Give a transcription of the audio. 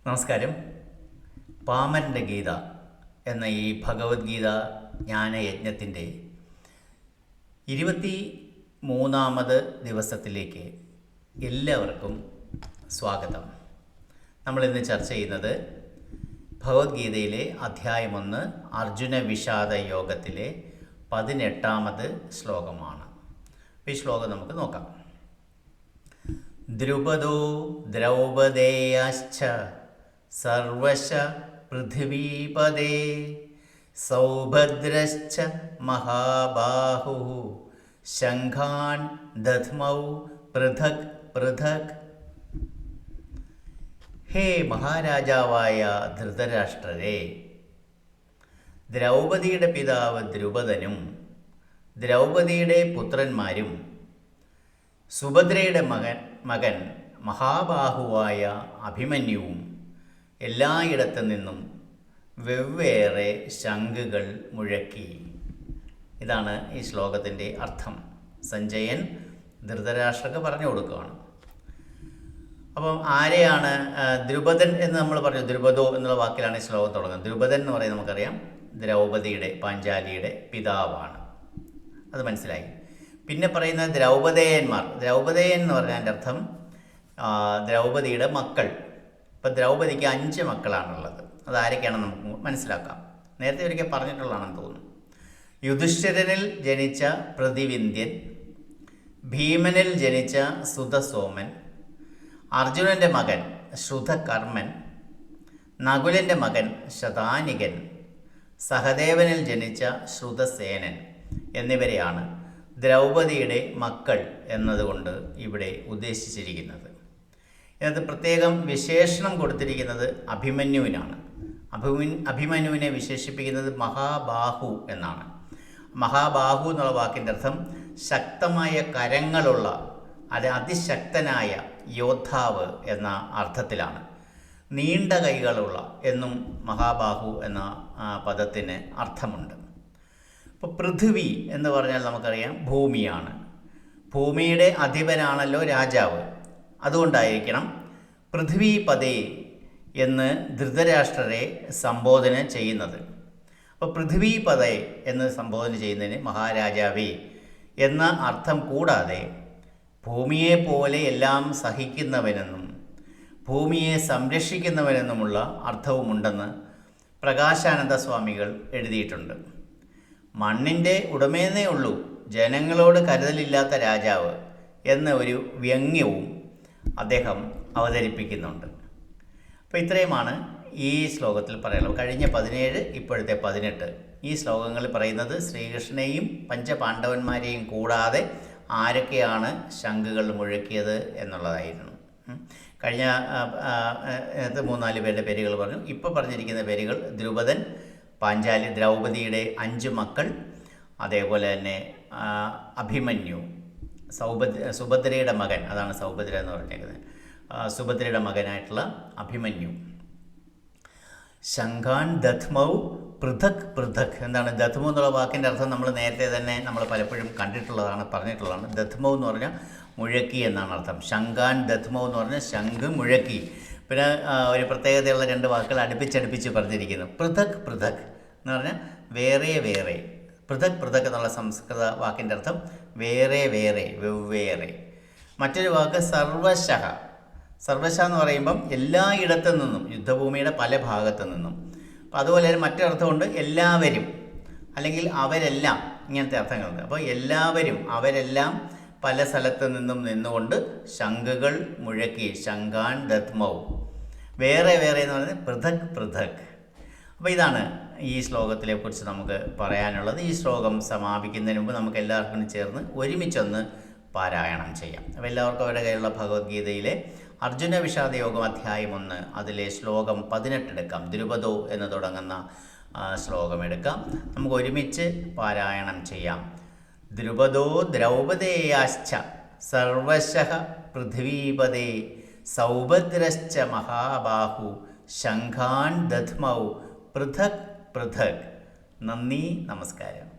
നമസ്കാരം. പാമരൻ്റെ ഗീത എന്ന ഈ ഭഗവത്ഗീത ജ്ഞാനയജ്ഞത്തിൻ്റെ 23ാമത് ദിവസത്തിലേക്ക് എല്ലാവർക്കും സ്വാഗതം. നമ്മളിന്ന് ചർച്ച ചെയ്യുന്നത് ഭഗവത്ഗീതയിലെ അധ്യായം 1 അർജുന വിഷാദ യോഗത്തിലെ 18ാമത് ശ്ലോകമാണ്. ഈ ശ്ലോകം നമുക്ക് നോക്കാം. ദ്രുപദോ ദ്രൗപദേയാശ്ച സർവശ പൃഥിവീപദേ സൗഭദ്രശ്ച മഹാബാഹു ശംഖാൻ ദധ്മൗ പൃഥക് പൃഥക്. ഹേ മഹാരാജാവായ ധൃതരാഷ്ട്രരെ, ദ്രൗപദിയുടെ പിതാവ് ദ്രുപദനും ദ്രൗപദിയുടെ പുത്രന്മാരും സുഭദ്രയുടെ മകൻ മഹാബാഹുവായ അഭിമന്യുവും എല്ലായിടത്തു നിന്നും വെവ്വേറെ ശംഖുകൾ മുഴക്കി. ഇതാണ് ഈ ശ്ലോകത്തിൻ്റെ അർത്ഥം. സഞ്ജയൻ ധൃതരാഷ്ട്രക്ക് പറഞ്ഞു കൊടുക്കുകയാണ്. അപ്പം ആരെയാണ് ദ്രുപദൻ എന്ന് നമ്മൾ പറഞ്ഞു? ദ്രുപദോ എന്നുള്ള വാക്കിലാണ് ഈ ശ്ലോകം തുടങ്ങുന്നത്. ദ്രുപദൻ എന്ന് പറയുന്നത് നമുക്കറിയാം ദ്രൗപദിയുടെ പാഞ്ചാലിയുടെ പിതാവാണ്. അത് മനസ്സിലായി. പിന്നെ പറയുന്നത് ദ്രൗപദേയന്മാർ. ദ്രൗപദേയൻ എന്ന് പറഞ്ഞതിൻ്റെ അർത്ഥം ദ്രൗപദിയുടെ മക്കൾ. ഇപ്പം ദ്രൗപദിക്ക് 5 മക്കളാണുള്ളത്. അതാരൊക്കെയാണെന്ന് നമുക്ക് മനസ്സിലാക്കാം. നേരത്തെ ഒരിക്കൽ പറഞ്ഞിട്ടുള്ളതാണെന്ന് തോന്നുന്നു. യുധിഷ്ഠിരനിൽ ജനിച്ച പ്രതിവിന്ധ്യൻ, ഭീമനിൽ ജനിച്ച സുതസോമൻ, അർജുനൻ്റെ മകൻ ശ്രുതകർമ്മൻ, നകുലൻ്റെ മകൻ ശതാനികൻ, സഹദേവനിൽ ജനിച്ച ശ്രുതസേനൻ എന്നിവരെയാണ് ദ്രൗപദിയുടെ മക്കൾ എന്നതുകൊണ്ട് ഇവിടെ ഉദ്ദേശിച്ചിരിക്കുന്നത്. ഇതിനകത്ത് പ്രത്യേകം വിശേഷണം കൊടുത്തിരിക്കുന്നത് അഭിമന്യുവിനാണ്. അഭിമന്യുവിനെ വിശേഷിപ്പിക്കുന്നത് മഹാബാഹു എന്നാണ്. മഹാബാഹു എന്നുള്ള വാക്കിൻ്റെ അർത്ഥം ശക്തമായ കരങ്ങളുള്ള, അതിശക്തനായ യോദ്ധാവ് എന്ന അർത്ഥത്തിലാണ്. നീണ്ട കൈകളുള്ള എന്നും മഹാബാഹു എന്ന പദത്തിന് അർത്ഥമുണ്ട്. ഇപ്പോൾ പൃഥ്വി എന്ന് പറഞ്ഞാൽ നമുക്കറിയാം ഭൂമിയാണ്. ഭൂമിയുടെ അധിപനാണല്ലോ രാജാവ്. അതുകൊണ്ടായിരിക്കണം പൃഥ്വീപദേ എന്ന് ധൃതരാഷ്ട്രരെ സംബോധന ചെയ്യുന്നത്. അപ്പോൾ പൃഥ്വീപദേ എന്ന് സംബോധന ചെയ്യുന്നതിന് മഹാരാജാവേ എന്ന അർത്ഥം കൂടാതെ ഭൂമിയെപ്പോലെ എല്ലാം സഹിക്കുന്നവനെന്നും ഭൂമിയെ സംരക്ഷിക്കുന്നവനെന്നുമുള്ള അർത്ഥവുമുണ്ടെന്ന് പ്രകാശാനന്ദ സ്വാമികൾ എഴുതിയിട്ടുണ്ട്. മണ്ണിൻ്റെ ഉടമയെന്നേ ഉള്ളൂ ജനങ്ങളോട് കരുതലില്ലാത്ത രാജാവ് എന്ന ഒരു വ്യംഗ്യവും അദ്ദേഹം അവതരിപ്പിക്കുന്നുണ്ട്. അപ്പോൾ ഇത്രയുമാണ് ഈ ശ്ലോകത്തിൽ പറയാനുള്ളത്. കഴിഞ്ഞ 17, ഇപ്പോഴത്തെ 18 ഈ ശ്ലോകങ്ങളിൽ പറയുന്നത് ശ്രീകൃഷ്ണനെയും പഞ്ചപാണ്ഡവന്മാരെയും കൂടാതെ ആരൊക്കെയാണ് ശംഖുകൾ മുഴക്കിയത് എന്നുള്ളതായിരുന്നു. കഴിഞ്ഞ 3-4 പേരുടെ പേരുകൾ പറഞ്ഞു. ഇപ്പോൾ പറഞ്ഞിരിക്കുന്ന പേരുകൾ ദ്രുപദൻ, പാഞ്ചാലി ദ്രൗപദിയുടെ 5 മക്കൾ, അതേപോലെ തന്നെ അഭിമന്യു, സുഭദ്രയുടെ മകൻ, അതാണ് സൗഭദ്ര എന്ന് പറഞ്ഞേക്കുന്നത്, സുഭദ്രയുടെ മകനായിട്ടുള്ള അഭിമന്യു. ശംഖാൻ ദധ്മൗ പൃഥക് പൃഥക്. എന്താണ് ദധ്മു എന്നുള്ള വാക്കിൻ്റെ അർത്ഥം? നമ്മൾ നേരത്തെ തന്നെ നമ്മൾ പലപ്പോഴും കണ്ടിട്ടുള്ളതാണ്, പറഞ്ഞിട്ടുള്ളതാണ്. ദധ്മൗ എന്ന് പറഞ്ഞാൽ മുഴക്കി എന്നാണ് അർത്ഥം. ശംഖാൻ ദധ്മൗ എന്ന് പറഞ്ഞാൽ ശംഖ് മുഴക്കി. പിന്നെ ഒരു പ്രത്യേകതയുള്ള 2 വാക്കുകൾ അടുപ്പിച്ചടുപ്പിച്ച് പറഞ്ഞിരിക്കുന്നു. പൃഥക് പൃഥക് എന്ന് പറഞ്ഞാൽ വേറെ വേറെ. പൃഥക് പൃഥക് എന്നുള്ള സംസ്കൃത വാക്കിൻ്റെ അർത്ഥം വേറെ വേറെ, വെവ്വേറെ. മറ്റൊരു വാക്ക് സർവശഃ. സർവശ എന്ന് പറയുമ്പം എല്ലായിടത്തു നിന്നും, യുദ്ധഭൂമിയുടെ പല ഭാഗത്തു നിന്നും. അപ്പം അതുപോലെ തന്നെ മറ്റൊരർത്ഥമുണ്ട് എല്ലാവരും, അല്ലെങ്കിൽ അവരെല്ലാം, ഇങ്ങനത്തെ അർത്ഥങ്ങളുണ്ട്. അപ്പോൾ എല്ലാവരും, അവരെല്ലാം പല സ്ഥലത്തു നിന്നും നിന്നുകൊണ്ട് ശംഖുകൾ മുഴക്കി. ശംഖാൻ ദധ്മൗ. വേറെ വേറെ എന്ന് പറയുന്നത് പൃഥക് പൃഥക്. അപ്പോൾ ഇതാണ് ഈ ശ്ലോകത്തിനെ കുറിച്ച് നമുക്ക് പറയാനുള്ളത്. ഈ ശ്ലോകം സമാപിക്കുന്നതിന് മുമ്പ് നമുക്ക് എല്ലാവർക്കും ചേർന്ന് ഒരുമിച്ചൊന്ന് പാരായണം ചെയ്യാം. അപ്പോൾ എല്ലാവർക്കും അവരുടെ കയ്യിലുള്ള ഭഗവത്ഗീതയിലെ അർജുന വിഷാദ യോഗം അധ്യായം 1 അതിലെ ശ്ലോകം 18 എടുക്കാം. ദ്രുപദോ എന്ന് തുടങ്ങുന്ന ശ്ലോകം എടുക്കാം. നമുക്ക് ഒരുമിച്ച് പാരായണം ചെയ്യാം. ദ്രുപദോ ദ്രൗപദേയാശ്ച സർവശഃ പൃഥ്വീപദേ സൗഭദ്രശ്ച മഹാബാഹു ശംഖാൻ ദധ്മൗ പൃഥക് പൃഥക്. നന്ദി, നമസ്കാരം.